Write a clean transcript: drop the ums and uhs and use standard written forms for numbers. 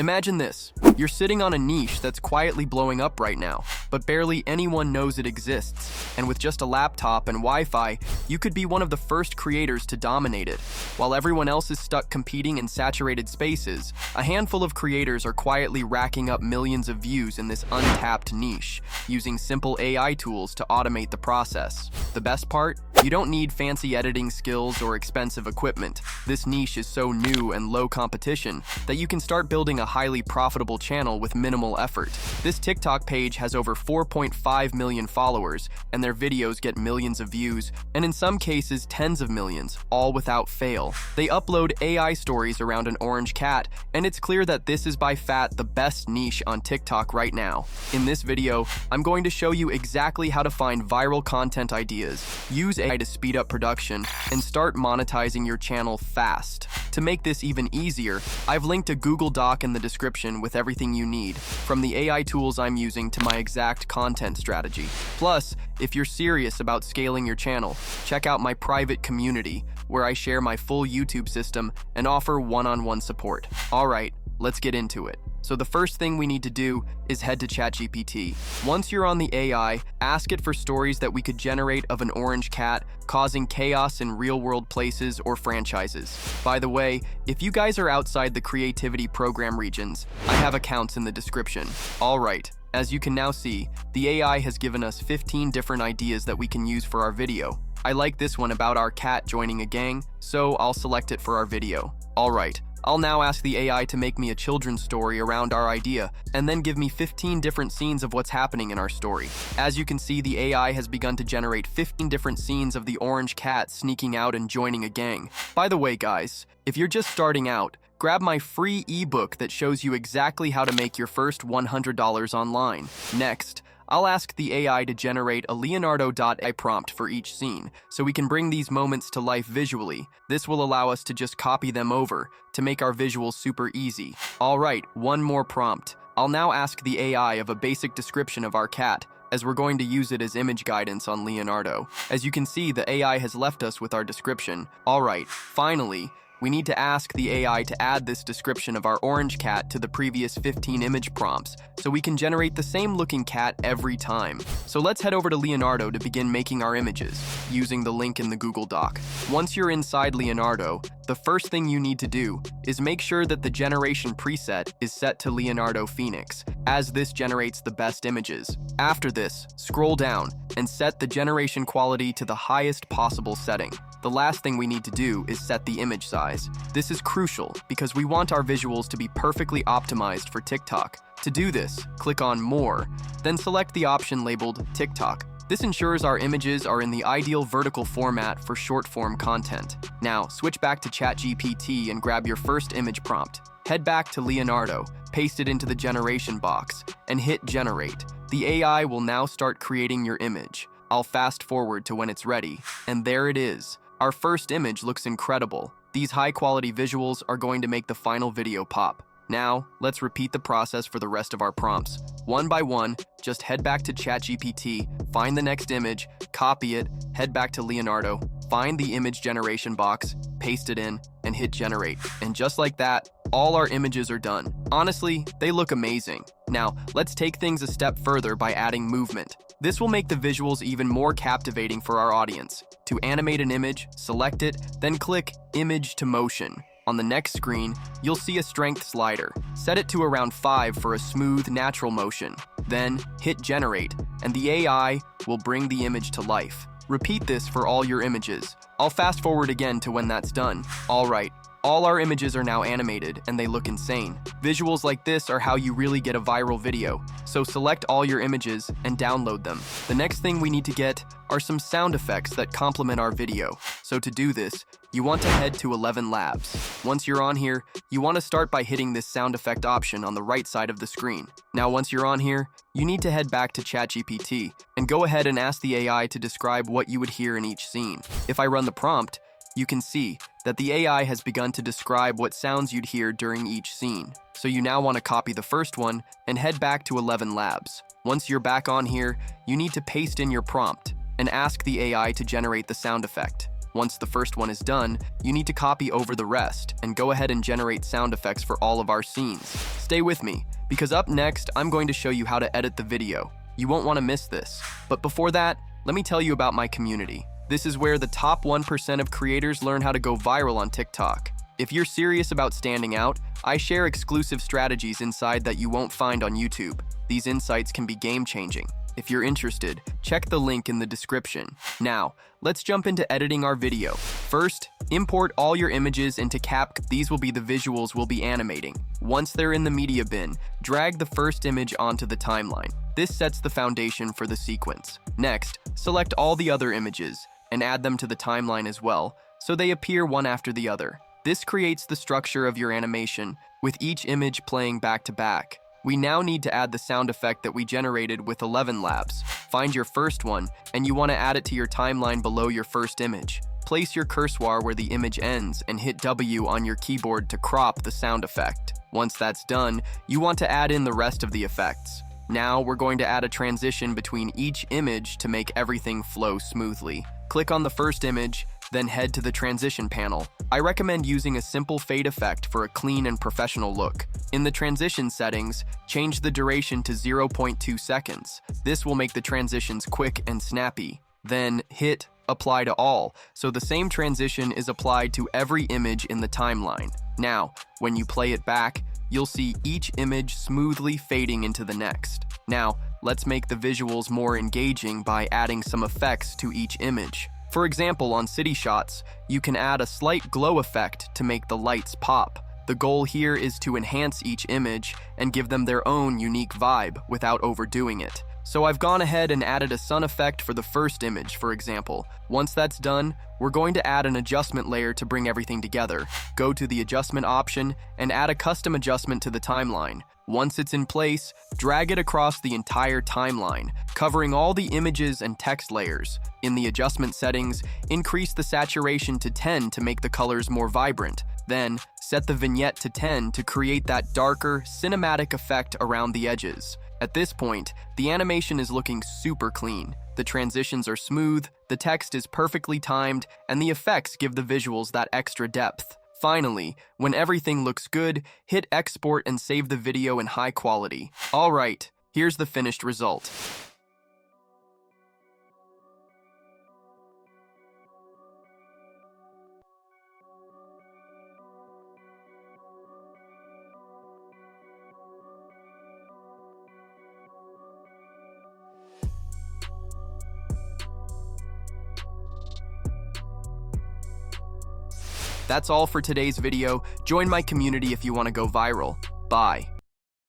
Imagine this. You're sitting on a niche that's quietly blowing up right now, but barely anyone knows it exists. And with just a laptop and Wi-Fi, you could be one of the first creators to dominate it. While everyone else is stuck competing in saturated spaces, a handful of creators are quietly racking up millions of views in this untapped niche, using simple AI tools to automate the process. The best part? You don't need fancy editing skills or expensive equipment. This niche is so new and low competition that you can start building a highly profitable channel with minimal effort. This TikTok page has over 4.5 million followers, and their videos get millions of views, and in some cases tens of millions, all without fail. They upload AI stories around an orange cat, and it's clear that this is by far the best niche on TikTok right now. In this video, I'm going to show you exactly how to find viral content ideas, use AI to speed up production, and start monetizing your channel fast. To make this even easier, I've linked a Google Doc in the description with everything you need, from the AI tools I'm using to my exact content strategy. Plus, if you're serious about scaling your channel, check out my private community, where I share my full YouTube system and offer one-on-one support. Alright, let's get into it. So the first thing we need to do is head to ChatGPT. Once you're on the AI, ask it for stories that we could generate of an orange cat causing chaos in real-world places or franchises. By the way, if you guys are outside the creativity program regions, I have accounts in the description. Alright, as you can now see, the AI has given us 15 different ideas that we can use for our video. I like this one about our cat joining a gang, so I'll select it for our video. Alright. I'll now ask the AI to make me a children's story around our idea, and then give me 15 different scenes of what's happening in our story. As you can see, the AI has begun to generate 15 different scenes of the orange cat sneaking out and joining a gang. By the way, guys, if you're just starting out, grab my free ebook that shows you exactly how to make your first $100 online. Next, I'll ask the AI to generate a Leonardo.ai prompt for each scene, so we can bring these moments to life visually. This will allow us to just copy them over to make our visuals super easy. Alright, one more prompt. I'll now ask the AI of a basic description of our cat, as we're going to use it as image guidance on Leonardo. As you can see, the AI has left us with our description. Alright, finally, we need to ask the AI to add this description of our orange cat to the previous 15 image prompts, so we can generate the same looking cat every time. So let's head over to Leonardo to begin making our images, using the link in the Google Doc. Once you're inside Leonardo, the first thing you need to do is make sure that the generation preset is set to Leonardo Phoenix, as this generates the best images. After this, scroll down and set the generation quality to the highest possible setting. The last thing we need to do is set the image size. This is crucial because we want our visuals to be perfectly optimized for TikTok. To do this, click on More, then select the option labeled TikTok. This ensures our images are in the ideal vertical format for short-form content. Now, switch back to ChatGPT and grab your first image prompt. Head back to Leonardo, paste it into the generation box, and hit Generate. The AI will now start creating your image. I'll fast forward to when it's ready, and there it is. Our first image looks incredible. These high-quality visuals are going to make the final video pop. Now, let's repeat the process for the rest of our prompts. One by one, just head back to ChatGPT, find the next image, copy it, head back to Leonardo, find the image generation box, paste it in, and hit Generate. And just like that, all our images are done. Honestly, they look amazing. Now, let's take things a step further by adding movement. This will make the visuals even more captivating for our audience. To animate an image, select it, then click Image to Motion. On the next screen, you'll see a strength slider. Set it to around 5 for a smooth, natural motion. Then, hit Generate, and the AI will bring the image to life. Repeat this for all your images. I'll fast forward again to when that's done. Alright, all our images are now animated, and they look insane. Visuals like this are how you really get a viral video, so select all your images and download them. The next thing we need to get are some sound effects that complement our video. So to do this, you want to head to 11 Labs. Once you're on here, you want to start by hitting this sound effect option on the right side of the screen. Now once you're on here, you need to head back to ChatGPT and go ahead and ask the AI to describe what you would hear in each scene. If I run the prompt, you can see that the AI has begun to describe what sounds you'd hear during each scene. So you now want to copy the first one and head back to 11 Labs. Once you're back on here, you need to paste in your prompt and ask the AI to generate the sound effect. Once the first one is done, you need to copy over the rest and go ahead and generate sound effects for all of our scenes. Stay with me, because up next, I'm going to show you how to edit the video. You won't want to miss this. But before that, let me tell you about my community. This is where the top 1% of creators learn how to go viral on TikTok. If you're serious about standing out, I share exclusive strategies inside that you won't find on YouTube. These insights can be game-changing. If you're interested, check the link in the description. Now, let's jump into editing our video. First, import all your images into CapCut. These will be the visuals we'll be animating. Once they're in the media bin, drag the first image onto the timeline. This sets the foundation for the sequence. Next, select all the other images and add them to the timeline as well, so they appear one after the other. This creates the structure of your animation, with each image playing back to back. We now need to add the sound effect that we generated with 11 Labs. Find your first one, and you want to add it to your timeline below your first image. Place your cursor where the image ends and hit W on your keyboard to crop the sound effect. Once that's done, you want to add in the rest of the effects. Now we're going to add a transition between each image to make everything flow smoothly. Click on the first image, then head to the transition panel. I recommend using a simple fade effect for a clean and professional look. In the transition settings, change the duration to 0.2 seconds. This will make the transitions quick and snappy. Then hit Apply to All, so the same transition is applied to every image in the timeline. Now, when you play it back, you'll see each image smoothly fading into the next. Now, let's make the visuals more engaging by adding some effects to each image. For example, on city shots, you can add a slight glow effect to make the lights pop. The goal here is to enhance each image and give them their own unique vibe without overdoing it. So I've gone ahead and added a sun effect for the first image, for example. Once that's done, we're going to add an adjustment layer to bring everything together. Go to the adjustment option and add a custom adjustment to the timeline. Once it's in place, drag it across the entire timeline, covering all the images and text layers. In the adjustment settings, increase the saturation to 10 to make the colors more vibrant. Then, set the vignette to 10 to create that darker, cinematic effect around the edges. At this point, the animation is looking super clean. The transitions are smooth, the text is perfectly timed, and the effects give the visuals that extra depth. Finally, when everything looks good, hit export and save the video in high quality. Alright, here's the finished result. That's all for today's video. Join my community if you want to go viral. Bye.